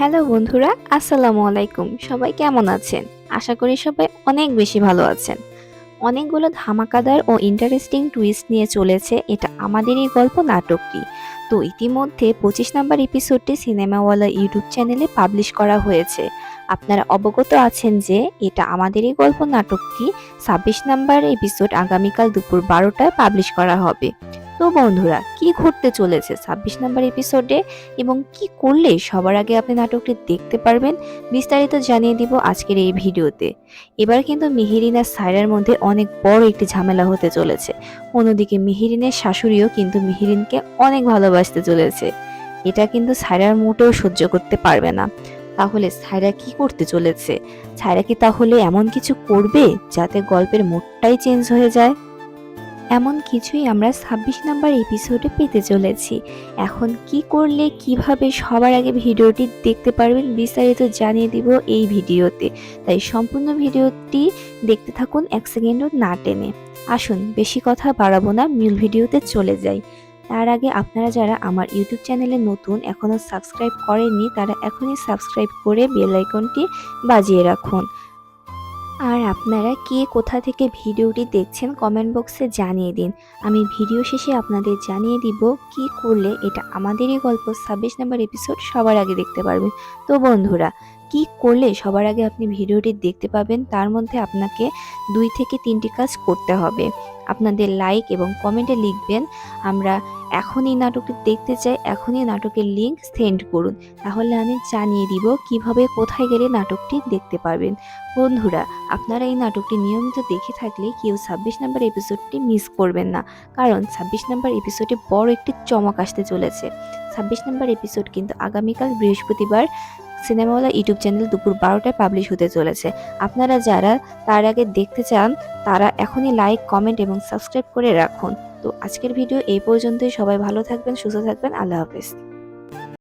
Hello বন্ধুরা, আসসালামু আলাইকুম। সবাই কেমন আছেন? আশা করি সবাই অনেক বেশি ভালো আছেন। অনেকগুলো ধামাকাদার ও ইন্টারেস্টিং টুইস্ট নিয়ে চলেছে এটা আমাদেরই গল্প নাটকটি। তো ইতিমধ্যে 25 নাম্বার এপিসোডটি সিনেমাওয়ালা ইউটিউব চ্যানেলে পাবলিশ করা হয়েছে। আপনারা অবগত আছেন যে এটা আমাদেরই গল্প নাটকটি 26 নাম্বার এপিসোড আগামীকাল দুপুর 12টায় পাবলিশ করা হবে। তো বন্ধুরা, কি ঘটতে চলেছে 26 নাম্বার এপিসোডে এবং কি করলে সবার আগে আপনি নাটকটি দেখতে পারবেন, বিস্তারিত জানিয়ে দিব আজকের এই ভিডিওতে। এবার কিন্তু মেহেরিন আর সায়রার মধ্যে অনেক বড় একটি ঝামেলা হতে চলেছে। অন্যদিকে মেহেরিনের শাশুড়িও কিন্তু মেহেরিনকে অনেক ভালোবাসতে চলেছে। এটা কিন্তু সায়রার মোটেও সহ্য করতে পারবে না। তাহলে সায়রা কি করতে চলেছে? সায়রা কি তাহলে এমন কিছু করবে যাতে গল্পের মোড়টাই চেঞ্জ হয়ে যায়? এমন কিছুই আমরা 26 নাম্বার এপিসোডে পেতে চলেছি। এখন কি করলে কিভাবে সবার আগে ভিডিওটি দেখতে পারবেন বিস্তারিত জানিয়ে দিব এই ভিডিওতে। তাই সম্পূর্ণ ভিডিওটি দেখতে থাকুন, 1 সেকেন্ডও না টেনে। আসুন বেশি কথা বাড়াবো না, মূল ভিডিওতে চলে যাই। তার আগে আপনারা যারা আমার ইউটিউব চ্যানেলে নতুন এখনো সাবস্ক্রাইব করেননি তারা এখনই সাবস্ক্রাইব করে বেল আইকনটি বাজিয়ে রাখুন। আর আপনারা কে কোথা থেকে ভিডিওটি দেখছেন কমেন্ট বক্সে জানিয়ে দিন। আমি ভিডিও শেষে আপনাদের জানিয়ে দিব কি করলে এটা আমাদেরই গল্প 26 নাম্বার এপিসোড সবার আগে দেখতে পারবেন। তো বন্ধুরা, কি করলে সবার আগে আপনি ভিডিওটি দেখতে পাবেন তার মধ্যে আপনাকে 2 থেকে 3টি কাজ করতে হবে। আপনাদের লাইক এবং কমেন্টে লিখবেন আমরা এখনই নাটকটি দেখতে চাই, এখনই নাটকের লিংক সেন্ড করুন। তাহলে আমি জানিয়ে দিব কিভাবে কোথায় গেলে নাটকটি দেখতে পারবেন। বন্ধুরা, আপনারা এই নাটকটি নিয়মিত দেখে থাকলে কেউ 26 নাম্বার এপিসোডটি মিস করবেন না, কারণ 26 নাম্বার এপিসোডে বড় একটি চমক আসতে চলেছে। 26 নাম্বার এপিসোড কিন্তু আগামীকাল বৃহস্পতিবার সিনেমাওয়ালা ইউটিউব চ্যানেল দুপুর 12টায় পাবলিশ হতে চলেছে। আপনারা যারা তার আগে দেখতে চান তারা এখনই লাইক, কমেন্ট এবং সাবস্ক্রাইব করে রাখুন। তো আজকের ভিডিও এই পর্যন্তই। সবাই ভালো থাকবেন, সুস্থ থাকবেন। আল্লাহ হাফেজ।